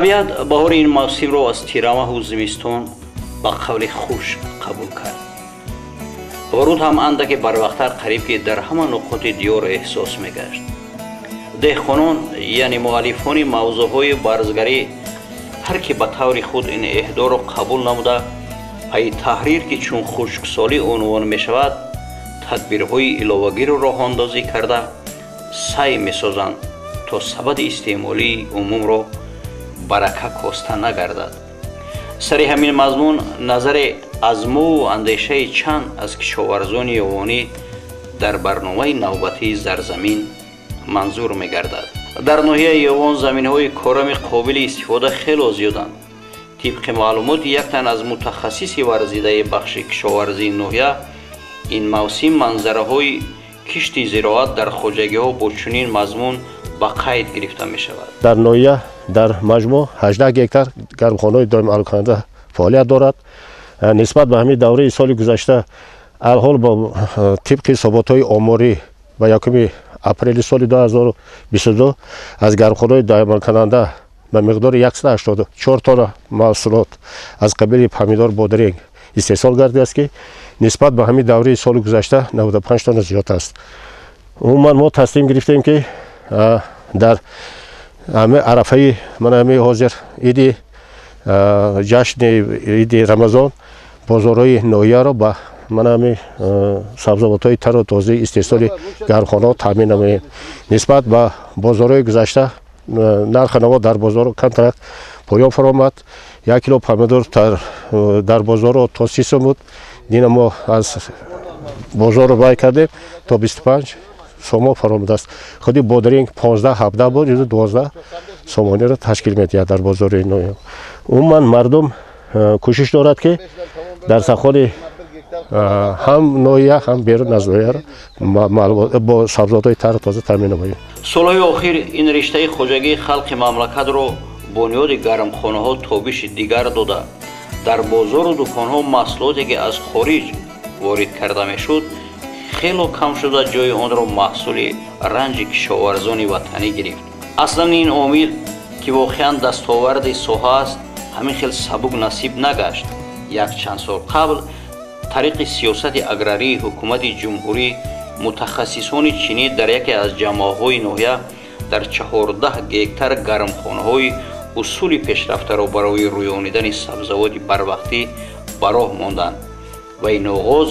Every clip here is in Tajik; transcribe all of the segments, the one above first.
طبیعت بهار این موسم را از تیرامه و زمستان با قول خشک قبول کرد. ورود هم اندک بروقتر قریب که در همه نقاط دیار احساس میگشت. دهقانان یعنی مؤلفان موضوعهای بارزگری هر که به طور خود این اهدا را قبول نموده، ای تحریر که چون خشکسالی عنوان می شود تدبیرهای علاوه‌گی را راه اندازی کرده سعی می سازند تا سبد استعمالی عموم را برکه کاسته نگردد. سر همین مضمون نظر ازمو و اندیشه چند از کشاورزان یوانی در برنامه نوبتی زرزمین منظور می گردد. در ناحیه یوان زمین‌های کارم قابل استفاده خیلی زیادند. طبق معلومات یک تن از متخصص ورزیده بخش کشاورزی ناحیه این موسم منظره‌های کشت زراعت در خواجگی‌ها با چنین مضمون به قید گرفته می شود. در ناحیه در مجموع 18 هکتار گرمخانه دائم علاقه‌مند فعالیت دارد. نسبت به همین دوره سال گذشته الحال با طبق ثبات‌های آماری و 1 اپریل سال 2022 از گرمخانه دائم کننده به مقدار 184 تا محصولات از قبیل پمیدار بادرنگ استحصال گردیده است که نسبت به همین دوره سال گذشته 95 تا زیاد است. عموما ما تصمیم گرفتیم که در همه عرفه من همه حاضر عید جشن عید رمضان بازارهای ناحیه را با من همه سبزیجات‌های تر و تازه استحصال گرمخانه تامین نماییم. نسبت به بازارهای گذشته نرخ نوا در بازار کنترکت پایان فرامد. 1 کیلو پمیدور در بازار تا 30 سوم بود. دیگه ما از بازار رو بای کردیم تا 25 سوم فرامد است. خودی بادرنگ 15-17 بود، 12 سومانی را تشکیل می‌دهد در بازار ناحیه. عموما مردم کوشش دارد که در سخن هم ناحیه هم بیرون از ناحیه با سبزیجات تر و تازه تامین نماییم. سالهای اخیر این رشته خواجگی خلق مملکت را بنیاد گرمخانه‌ها تابش دیگر داده. در بازار و دکان‌ها محصولاتی که از خارج وارد کرده میشد خیلی کم شده جای آن را محصول رنج کشاورزان وطنی گرفت. اصلا این عامل که واقعا دستاورد ساحه است همین خیلی سبک نصیب نگشت. یک چند سال قبل طریق سیاست اگراری حکومت جمهوری متخصصان چینی در یکی از جماعت‌های ناحیه در 14 هکتار گرمخانه‌های اصول پیشرفته را برای رویانیدن سبزیجات بروقتی به راه ماندند و این آغاز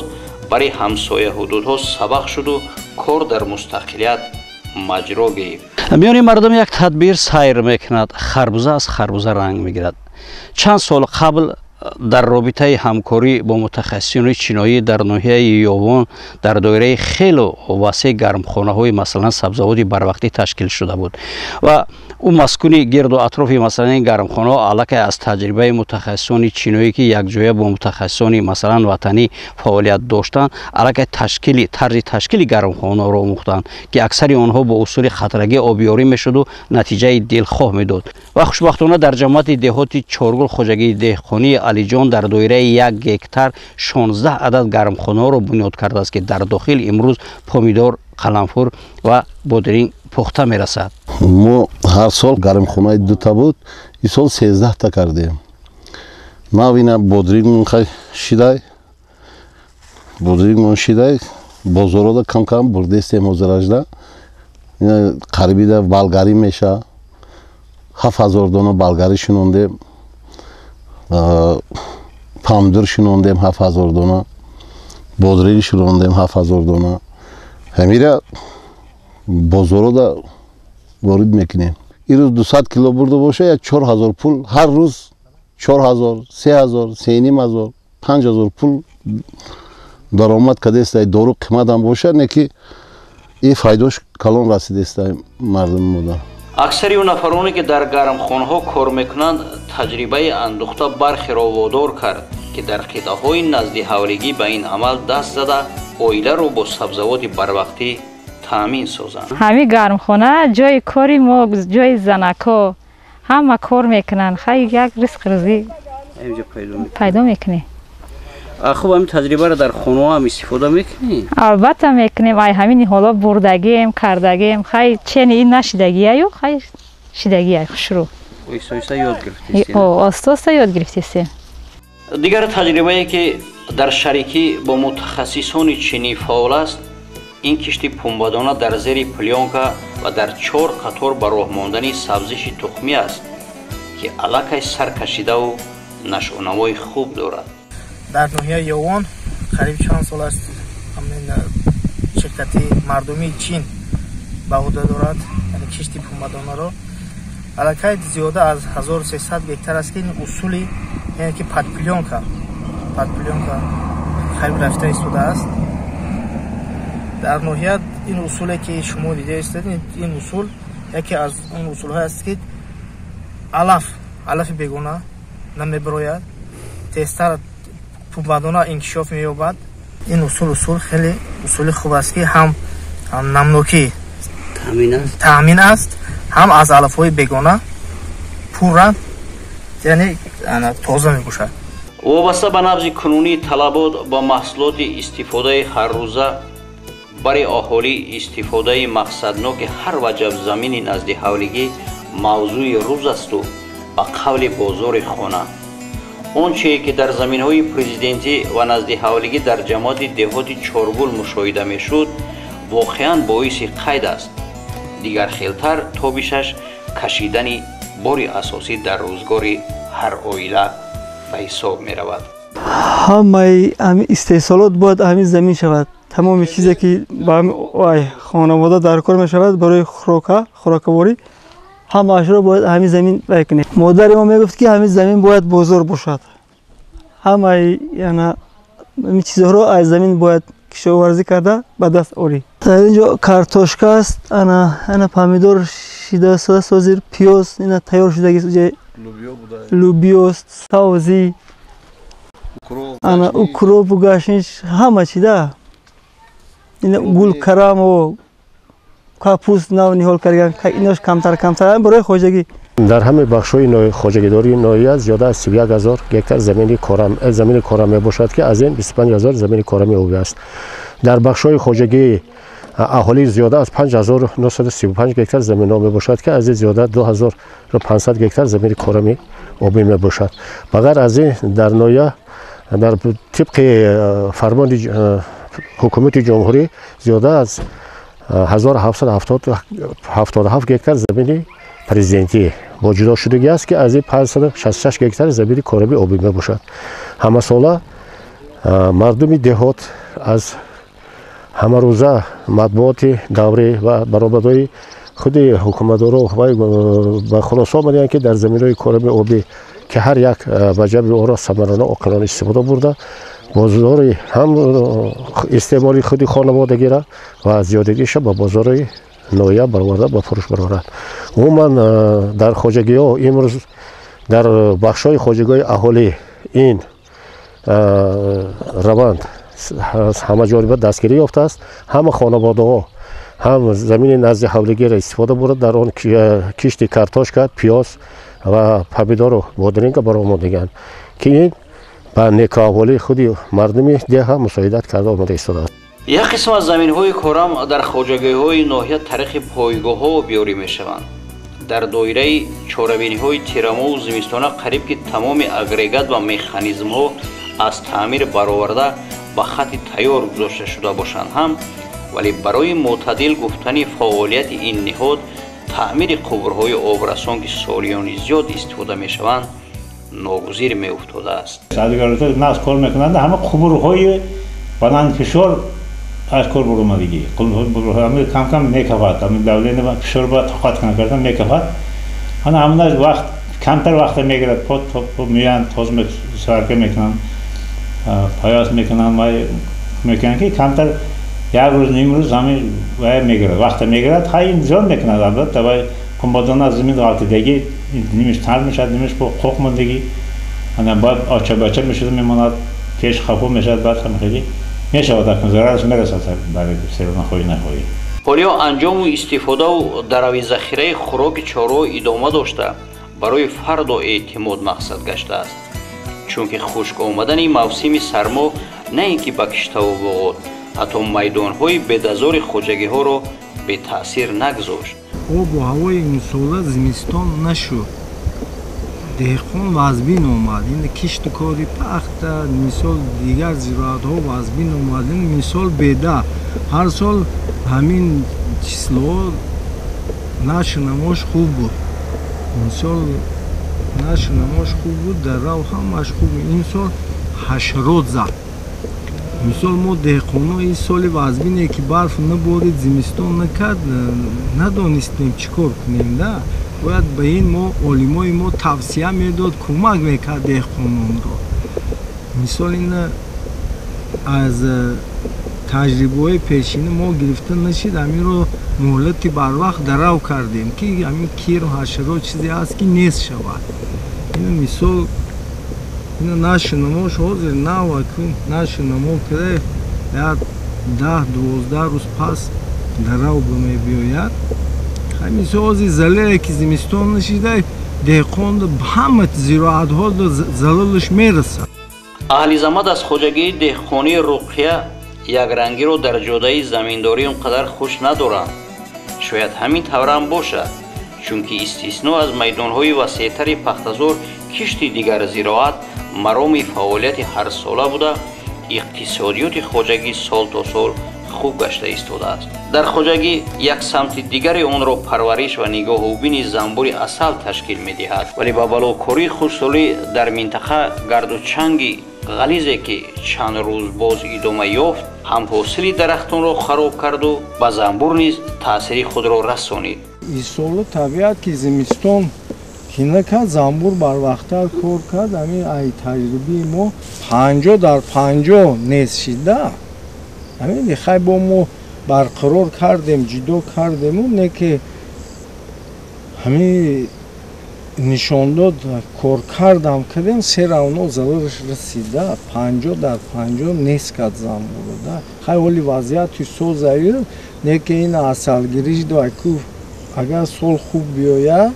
برای همسایه حدودها سبق شد و کار در مستقلیت مجرا گرفت. میان مردم یک تدبیر سیر میکند. خربوزه از خربوزه رنگ میگیرد. چند سال قبل در رابطه همکاری با متخصصین چینایی در ناحیه یوان در دایره خیلی وسیع گرمخانه‌های مثلا سبزیجات بروقتی تشکیل شده بود و او مسکونی گرد و اطراف مثلا این گرمخانه علاقه از تجربه متخصصان چینایی که یک جایه با متخصصان مثلا وطنی فعالیت داشتند علاقه طرز تشکیل گرمخانه را آموختند که اکثر آنها با اصول خطرگی آبیاری میشد و نتیجه دلخواه میداد و خوشبختانه در جماعت دهاتی چارگل خواجگی دهقانی علی جان در دایره 1 هکتار 16 عدد گرمخانه را بنیاد کرده است که در داخل امروز پمیدار، قلمفور و بادرنگ پخته میرسد. ما هر سال گرمخانه 2 تا بود، این سال 13 تا کردیم. ما اینا بادرنگ شیدای بازارا کم کم برده استیم حاضرشده. اینا قریبی ده بلگاری میشه. 7000 دانه بلگاری شنوندیم. پامدور شنوندیم 7000 دانه. بادرنگ شنوندیم 7000 دانه. همیشه بازارا ده وارد میکنیم. این روز 200 کیلو برده باشه یا 4000 پول هر روز 4000 3000 3500 5000 پول درآمد کده است. دارو قیمت هم باشه نه که این فایدهش کلان رسیده است مردم ما. اکثر اون نفرانی که در گرمخانه‌ها کار میکنند تجربه اندوخته برخی را وادار کرد که در قطعه‌های نزد حولگی به این عمل دست زده عائله رو با سبزیجات بروقتی تامین سازند. همین گرمخانه جای کاری ما، جای زنکا همه کار میکنن. خیلی یک رزق روزی اینجا پیدا میکنی. خب همین تجربه را در خانه هم استفاده میکنی؟ البته میکنیم. همین حالا بردگیم کردگیم. خیلی چنین این نشیدگیه یا خیلی شیدگیه خوشرو. Oysa yod گرفتید. آستاستا یاد گرفتیستی. دیگر تجربه‌ای که در شریکی با متخصصان چینی فعال است این کشتی پنبه‌دانه در زیر پلیونکا و در 4 قطار به راه ماندن سبزش تخمی است که علاقه سر کشیده و نشونمای خوب دارد. در ناحیه یوان قریب چند سال است همین شرکتی مردمی چین به عهده دارد یعنی کشتی پنبه‌دانه را علاقه زیاده از 1300 گکتار است که این اصولی یعنی که پلیونکا خیلی رفته ایستاده است. در ناحیه این اصولی که شما دیده استید این اصول یکی از اون اصول های است که علف بگونه نمیبراید تستر پنبه‌دانه انکشاف مییابد. این اصول خیلی اصول خوب است که هم نمنوکی تامین است هم از علف های بگونه پورا یعنی تازه میباشد. وابسته به نبض کنونی طلبات با محصولات استفاده هر روزه برای اهالی استفاده مقصدناک هر وجب زمین نزد حولگی موضوع روز است و به قول بازار خانه آنچه که در زمین های پرزیدنتی و نزد حولگی در جماعت دهات چارگل مشاهده می شد واقعا باعث قید است. دیگر خیلتر تا بیشش کشیدن باری اساسی در روزگار هر عائله به حساب می رود. همه استحصالات باید همین زمین شود. تمام چیزی که با خانواده در کار می شود برای خوراکواری همه اشرا باید همین زمین بکنه. مادر ما می گفت که همین زمین باید بزرگ باشد. همه یعنی این چیزها رو از زمین باید کشاورزی کرده به دست آوری. در اینجا کارتوشکا است، انا پامیدور شده سازی، پیاز اینا تیار شده، لوبیا است، سبزی، انا اوکرو بگاشنش همه چیزا. این گل کرم و کاپوس نو نیول کردن که ایناش کمتر برای خواجگی. در همه بخش‌های خواجگیداری ناحیه زیاده از 31000 گکتار زمین کارم باشد که از این 25000 زمین کارمی آبی است. در بخش‌های خواجگی اهالی زیاده از 5935 گکتار زمین آبی باشد که از این زیاده 2500 گکتار زمین کارمی آبی می باشد. بغیر از این در ناحیه در طبق فرمان حکومت جمهوری زیاده از 1777 گکتار زمین پرزیدنتی با جدا شدگی است که از این 566 گکتار زمین کارمی آبی می باشد. همه ساله مردم دهات از همه روزه مطبوعات دوره و برآمدهای خود حکومتدارا و خلاصه آمدند که در زمین‌های کارمی آبی که هر یک وجب آن را ثمرانه عاقلانه استفاده برده بازار هم استعمال خود خانوادگی را و زیادگیش به بازار ناحیه برآورده به فروش برآورد. عموما در خواجگی‌ها امروز در بخش‌های خواجگی‌های اهالی این روند همه جانبه دستگیری یافته است. همه خانواده‌ها هم زمین نزد حولگی را استفاده برده در آن کشت کارتوشکا، پیاز و پمیدور و بادرنگ برآمدگان که این با نیکاحوالی خود مردم ده مساعدت کرده آمده ایستاده است. یک قسم از زمین‌های کارم در خواجگی‌های ناحیه طریق پایگاه‌ها بیاری می‌شوند. در دایره چهاربینی‌های تیرما و زمستانه قریب که تمام اگریگات و مکانیزم‌ها از تعمیر برآورده به خط تیار گذاشته شده باشند هم ولی برای معتدل گفتن فعالیت این نهاد تعمیر قبرهای آبرسان که سالیان زیاد استفاده می‌شوند ناگزیر می‌افتاده است. سازگارات ناس کار می‌کنند همه قبرهای بلند فشار از کار برآمدگی قبرهای کم می‌کفد همین دولت فشار با طاقت کردن می‌کفد همون وقت کمتر وقت می‌گیرد پات میان تازه سرکه می‌کنن پایاس می‌کنن و می‌کنن که کمتر یک روز نیم روز همین وای می‌گیرد وقت می‌گیرد خیلی زیاد می‌کند البته وای پنبه‌دانه زمین غلطیدگی نیمش تر میشد نیمش با خوک ماندگی انا بعد آچه میشد میماند پیش خفو میشد بعد هم خیلی میشود که ضررش میرسد برای سرون خوی نخوی. حالا انجام و استفاده و دروی ذخیره خوراک چارو ادامه داشته برای فرد و اعتماد مقصد گشته است. چون که خشک آمدن موسم سرما نه اینکه به کشت و بغات حتی میدان‌های بدزار خواجگی‌ها را به تاثیر نگذاشت. با هوای این ساله زمستان نشد деҳқон вазбин омад. Ин киштикори пахта, мисол дигар зироатҳо вазбин омад. Ин мисол беда. Ҳар сол ҳамин число нашр намош хуб буд. Мисол нашр намош хуб буд, дарав ҳамаш хуб буд. Ин сол ҳашарот зад. Мисол мо деҳқоно ин соли вазбине ки барф наборид, зимистон накард, надонистем чӣ кор кунем да. Бояд ба ин мо олимои мо тавсия медод, кӯмак мекард деҳқононро. Мисол ин аз таҷрибаҳои пешина мо гирифта нашид, ҳаминро муҳлати барвақт дарав кардем ки ҳамин киру ҳашарот чизе ҳаст ки нест шавад. Ин мисол ин нашр намош ҳозир нава ки нашр намо када як 10-12 рӯз пас дарав мебиёяд. Ҳамисо ҳозир залеле ки зимистон нашида деҳқон ҳама зироатҳо залалаш мерасад. аҳли замат аз хоҷагии деҳқонии руқия якрангиро дар ҷодаи заминдорӣ он қадар хуш надоранд. шояд ҳамин таврам бошад, чунки истисно аз майдонҳои васеътари пахтазор кишти дигар зироат мароми фаъолияти ҳарсола буда, иқтисодиёти хоҷагӣ сол то сол хуб гашта истодааст. дар хоҷагӣ як самти дигари онро парвариш ва нигоҳубини замбури асал ташкил медиҳад, вале ба балокории хушсолӣ дар минтақа гардучанги ғализе ки чанд рӯз боз идома ёфт, ҳам ҳосили дарахтонро хароб карду ба замбур низ таъсири худро расонид. Исоло табиат ки зимистон ки накард, замбур барвақттар кор кард. Ҳамин ай таҷрибаи мо 50 дар 50 нест шида. ҳамин хай бо мо барқарор кардем, ҷудо кардем, не ки ҳамин нишондод кор кардам кардем, се равно залалаш расида. 50 дар 50 нест кард замбуро да. Хай ҳоли вазъияти сол заир, не ки ин асалгириш доку агар сол хуб биёяд,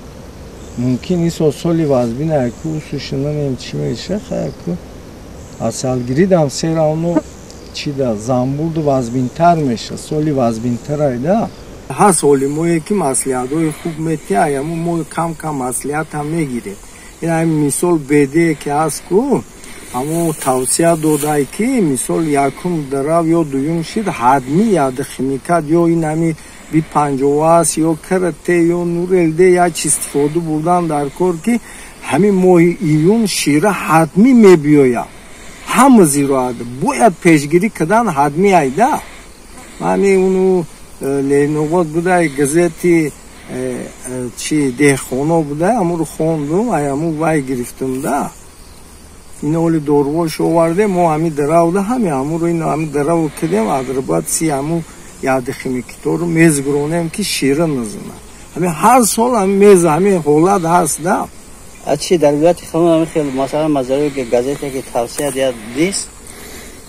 мумкин ин соли вазбин аку сушинанем чӣ меша, хай аку асалгирӣ дам се равно чида замбурду вазбинтар меша, соли вазбинтар айда. ҳаст олимое ки маслиҳатҳои хуб метиҳад, аммо мо кам маслиҳат ҳам мегирем. ин ҳамин мисол беде ки ҳаст ку аммо тавсия додай ки мисол якум дарав ё дуюм шид ҳадмӣ ядхимикат ё ин ҳамин B50 ё карате ё нурелде як истифода бурдан дар кор ки ҳамин моҳи июн шира ҳадмӣ мебиёяд. ҳама зироат бояд пешгирӣ кардан ҳадмӣ айда. ҳамин уну ленобод будай газети чи деҳқоно будай, амуро хондум, аму вай гирифтум да. ин оли дорувош овардем, мо ҳамин даравда амуро ин ҳамин даравро кардем, адрабад си аму ядхимикитору мезгуронем ки шира назана. ҳамин ҳар сол ҳамин мез ҳамин ҳолат ҳаст да. چی در ولایت خانم همین خیلی مثلا مزارعی که گازته که توصیه دیاد نیست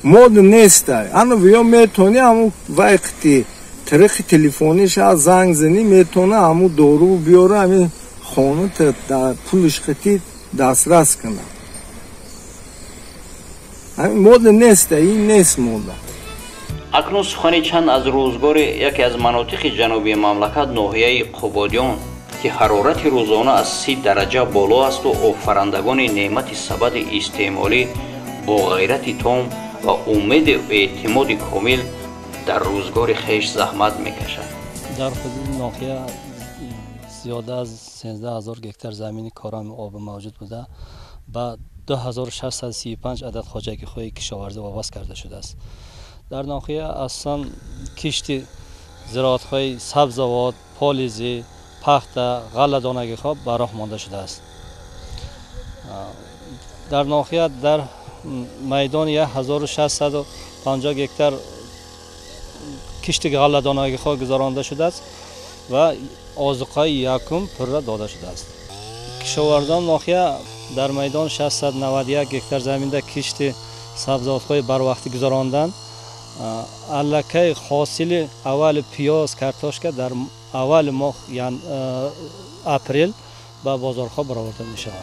مود نیست انا ویا میتونی همون وقتی طریق تلفنیش از زنگ زنی میتونه همون دارو بیاره همین خانه در پولش خطی دسترس کنه. همین مود نیست، این نیست مود. اکنون سخنی چند از روزگار یکی از مناطق جنوبی مملکت ناحیه قبادیان که حرارت روزانه از 30 درجه بالا است و آفرندگان نعمت سبد استعمالی با غیرت تام و امید و اعتماد کامل در روزگار خیش زحمت میکشند. در حدود ناحیه زیاده از 13,000 گکتار زمین کارام آب موجود بوده و 2635 عدد خواجگی خواهی کشاورزی وابست کرده شده است. در ناحیه اصلا کشتی زراعت‌های سبزوات، پالیزی، پخته، غله‌دانگی خواب براه مانده شده است. در ناحیه در میدان 1650 گکتار کشتی غله‌دانگی خواب گذرانده شده است و آذوقه یکم پره داده شده است. کشاورزان ناحیه در میدان 691 گکتار زمینده کشتی سبزیجات‌های بروقتی گذراندند. الکی حاصل اول پیاز کارتوشکا در اول ماه یعنی اپریل به بازارها برآورده می شود.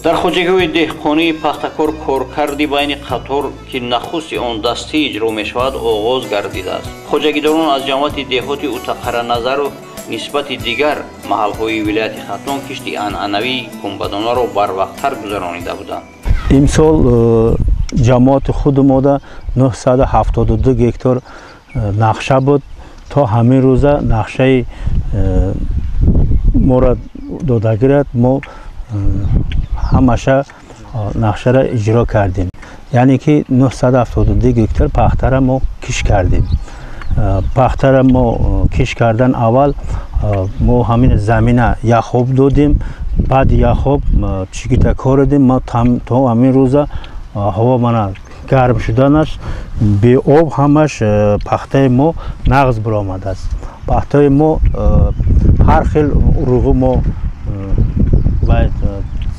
در خوجگی دهقانی پختکار کارکردی بین قطار که نخست آن دستی اجرا می شود آغاز گردیده است. خوجگیداران از جماعت دهاتی اتقر نظر و нисбати дигар маҳалҳои вилояти хатон кишти анъанавии пунбадонаро барвақттар гузаронида буданд. имсол ҷамоати худи мода 972 гектар нақша буд. то ҳамин рӯза нақшаи моро додагирад мо ҳамаша нақшара иҷро кардем. яъне ки 972 гектар пахтара мо киш кардем. пахтара мо киш кардан аввал мо ҳамин замина яхоб додем. баъди яхоб чигита коридем. мо то ҳамин рӯза ҳаво мана гарм шуданаш беоб ҳамаш пахтаи мо нағз биромадааст. пахтаи мо ҳар хел урӯғи мо باید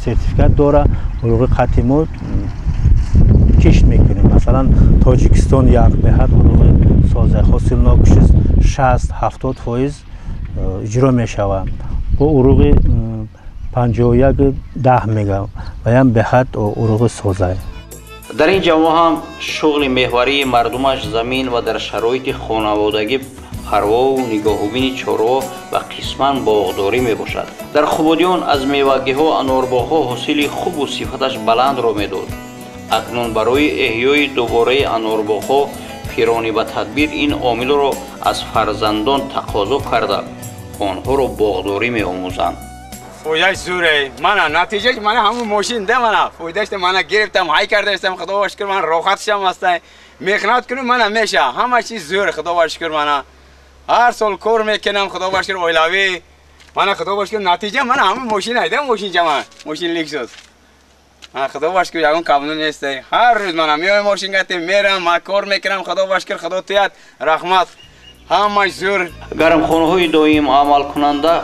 سرتیفیکات داره عروق قطعی ما کشت میکنیم. مثلا تاجیکستان یک بهت عروق سازه حاصل ناکشیز 60-70% اجرا میشود. با عروق 51-10 میگم و هم بهت عروق سازه. در این جامعه هم شغل محوری مردمش زمین و در شرایط خانوادگی پروا و نگاهوبین چاروا و قسماً باغداری می باشد. در خوبادیان از میوگی ها انارباغ ها حاصل خوب و صفتش بلند را می داد. اکنون برای احیای دوباره انارباغ ها پیرانی و تدبیر این عامل را از فرزندان تقاضا کرده آنها را باغداری می آموزند. فویدهش زوره. من نتیجه من همون ماشین ده من فویدهش من گرفتم های کرده استم خدا باش کرد من راحت شدم هستم میخنات کنم من میشه همه چیز زور خدا باش کرد من هر سال کار میکنم خدا باش کرد اولاوی من خدا باش کرد نتیجه من همون ماشین ایده ماشین جمع ماشین لکسوس من خدا باش کرد اون قانون نیست هر روز من میام ماشین گرفتم میرم من کار میکنم خدا باش کرد خدا تیات رحمت همه زور گرمخانه های دائم عمل کننده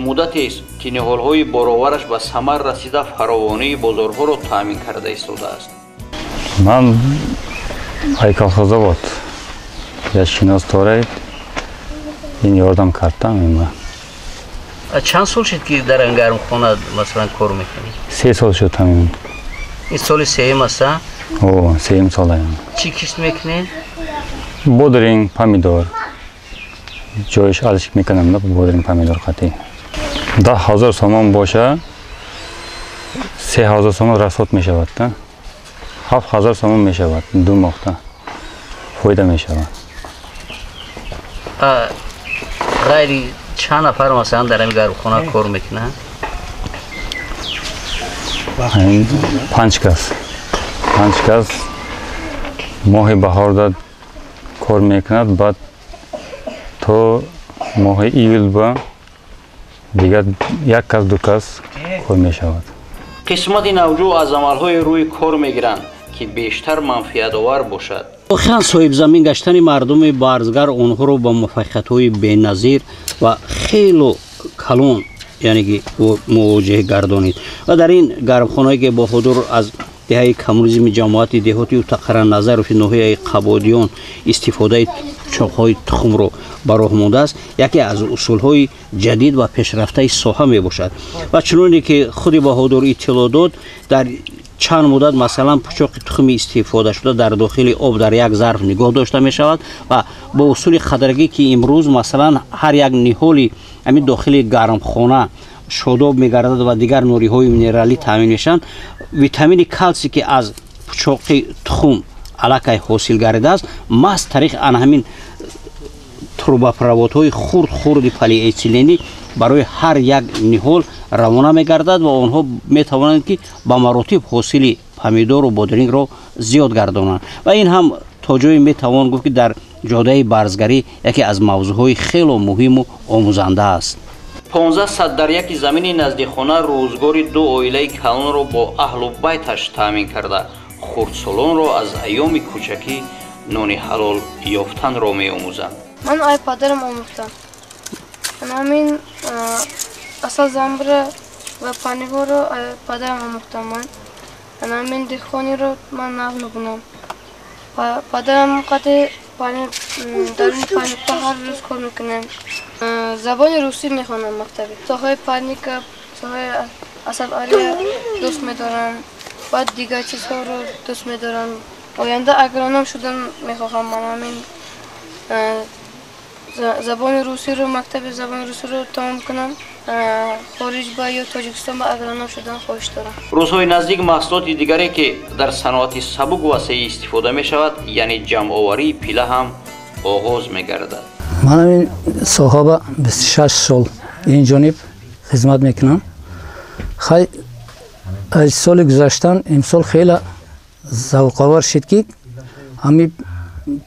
مدتی است که نهال‌های باراورش به ثمر رسیده فراوانی بازارها را تامین کرده ایستاده است. من کالخوزا بود. یا شناس تورید این یاردم کردم من. چند سال شد که در این گرمخانه مثلا کار میکنی؟ 3 سال شد همین. این سال سوم است؟ اوه سوم ساله. چی کشت میکنی؟ بودرینگ پامیدور. جایش علش میکنم نه بودرینگ پامیدور قطعی. 10,000 سوم باشه 3,000 سوم رسوت میشود. 7,000 سوم میشود 2 ماه فایده میشود. غیر چند نفر مثلا در این گرمخانه کار میکنه؟ 5 کس. 5 کس ماه بهار داد کار میکند بعد تو ماه ایول با دیگر یک کس 2 کس کار میشود. قسمت نوجو از عملهای روی کار میگیرند که بیشتر منفعت آور باشد. واقعا صاحب زمین گشتن مردم بارزگر آنها رو با موفقیت‌های بی‌نظیر و خیلی کلان یعنی که مواجه گردانید و در این گرمخانه‌ای که با حضور از دهه کمونیسم جماعت دهاتی و تقریر نظر فی ناحیه قبادیان استفاده چاق‌های تخم رو براه مانده است یکی از اصول‌های جدید و پیشرفته ساحه میباشد و چنانچه که خود با حضور اطلاع داد در چند مدت مثلا پوچاق تخمی استفاده شده در داخل آب در یک ظرف نگاه داشته می شود و با اصول خضرگی که امروز مثلا هر یک نهالی همین داخل گرمخانه شاداب می گردد و دیگر نوری های مینرالی تامین میشن ویتامین کلسی که از پوچاق تخم علاقه حاصل گردیده است از طریق آن همین تروباپروات های خرد پلی اتیلنی برای هر یک نهال روانه می‌گردد و آنها می‌توانند که با مراتب حاصل پمیدور و بادرینگ را زیاد گردانند و این هم تا جایی می‌توان گفت که در جاده بارزگری یکی از موضوعهای خیلی مهم و آموزنده است. 1500 در یک زمین نزدیک خانه روزگار 2 عائله کلان را با اهل و بیتش تامین کرده خردسالان را از ایام کوچکی نان حلال یافتن را می‌آموزند. من آی پدرم آموختم. همین اصل زنبره و پانیگو رو پدرم آموختم من همین دخانی رو من نف میکنم پدرم قطع در این پانیکا هر روز کار میکنم زبان روسی میخونم مکتبی ساهای پانیکا ساهای اصل آریا دوست میدارم بعد دیگر چیزها رو دوست میدارم آینده اگرانم شدن میخواهم من همین забони руси ро мактаби забони руси ро тамом кунам. خارج با یا تاجیکستان با اگرانم شدن خوش دارم. روزهای نزدیک محصولات دیگری که در صنعت سبک و وسیع استفاده می شود یعنی جمع آوری پیله هم آغاز می گردد. من این صاحب 26 سال این جانب خدمت میکنم. خیلی از سال گذشتن امسال خیلی ذوق‌آور شد که همین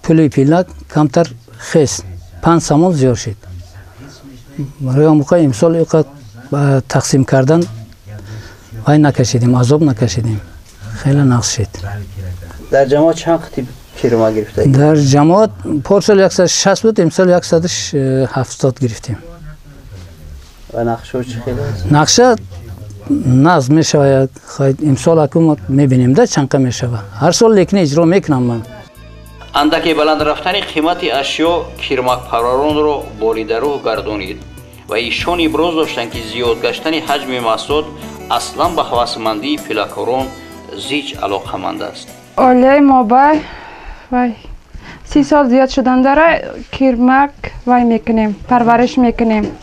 پول پیله کمتر خست 5 سامون زیاد شد. برای موقع امسال اینقدر تقسیم کردن وای نکشیدیم، عذاب نکشیدیم، خیلی نقص شد. در جماعت چند قطعه کیرما گرفته؟ در جماعت پارسال 160 بود، امسال 170 گرفتیم. و نقشه چه خیلی است؟ نقشه نظم می شود، امسال حکومت میبینیم ده چند می شود. هر سال لیکن اجرا میکنم من. اندکی بلند رفتن قیمت اشیا کیرمک پروران را باریدروح گردانید و ایشان ابراز داشتند که زیاد گشتن حجم محصولات اصلا به هوسمندی پیلکاران زیچ علاقمند است. اولیه ما وای 30 سال زیاد شدن داره کیرمک وای میکنیم، پرورش میکنیم.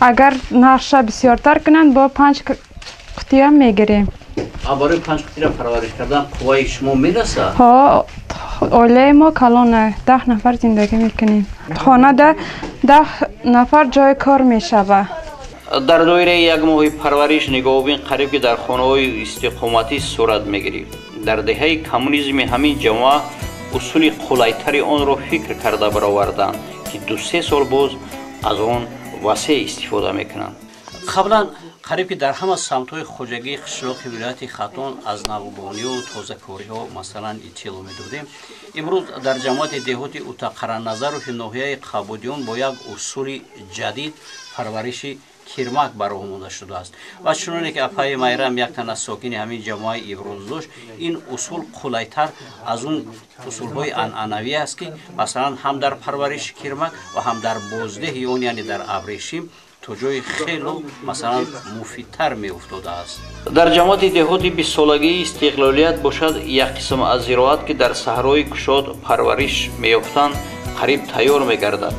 اگر نقشه بسیارتر کنند با 5 قطعه میگیریم. برای 5 قطعه پرورش کردن قوای شما میرسه؟ ها اولیه ما کلانه 10 نفر زندگی میکنیم. خانه 10 نفر جای کار میشوه. در دایره یک ماه پرورش نگاهبین قریب که در خانه‌های استقامتی صورت میگیرید. در دهه کمونیسم همین جماعت اصول قلایتر آن را فکر کرده برآوردند که 2-3 سال باز از آن وسیع استفاده میکنند. قبلا قریب که در همه سمت‌های خوجگی قشلاق ولایت خاتون از نوبانی و تازه‌کاری‌ها مثلا اطلاع می‌دادیم. امروز در جماعت دهاتی اتاقران‌نظر و ناحیه قبودیان با یک اصول جدید پرورش کیرمک برآمده شده است و چنانکه که اپای مایرام یک تن از ساکن همین جماعت ابراز داشت این اصول قلایتر از اون اصول‌های عنعنوی است که مثلا هم در پرورش کیرمک و هم در بازدهی اون یعنی در ابریشم تو جای خیلی مثلا مفیدتر می افتاده است. در جماعت دهاتی 20 سالگی استقلالیت باشد یک قسم از زراعت که در صحرای کشاد پرورش می‌یافتند قریب تیار می‌گردد.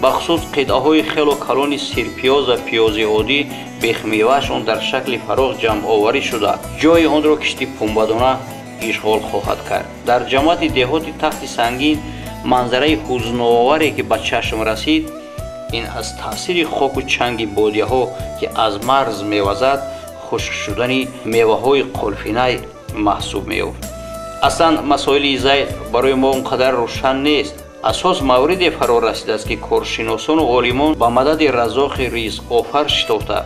بخصوص قطعه‌های خیلی کلان سرپیاز و پیاز عادی بیخمیوهشان در شکل فراخ جمع آوری شده جای آن را کشتی پنبه‌دانه اشغال خواهد کرد. در جماعت دهاتی تخت سنگین منظره حزن‌آوری که به چشم رسید این از تاثیر خاک و چنگ بادیه‌ها که از مرز می‌وزد خشک شدن میوه‌های قلفینه محسوب می‌یافت. اصلا مسائل زید برای ما اونقدر روشن نیست. اساس مورد فرا رسیده است که کارشناسان و عالمان با مدد رزاق رزق آفر شتافته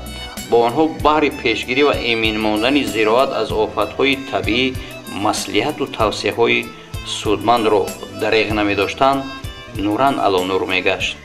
با آنها بهر پیشگیری و امین ماندن زراعت از آفت‌های طبیعی مصلحت و توصیه‌های سودمند را دریغ نمی‌داشتند نوران علی نور می‌گشت.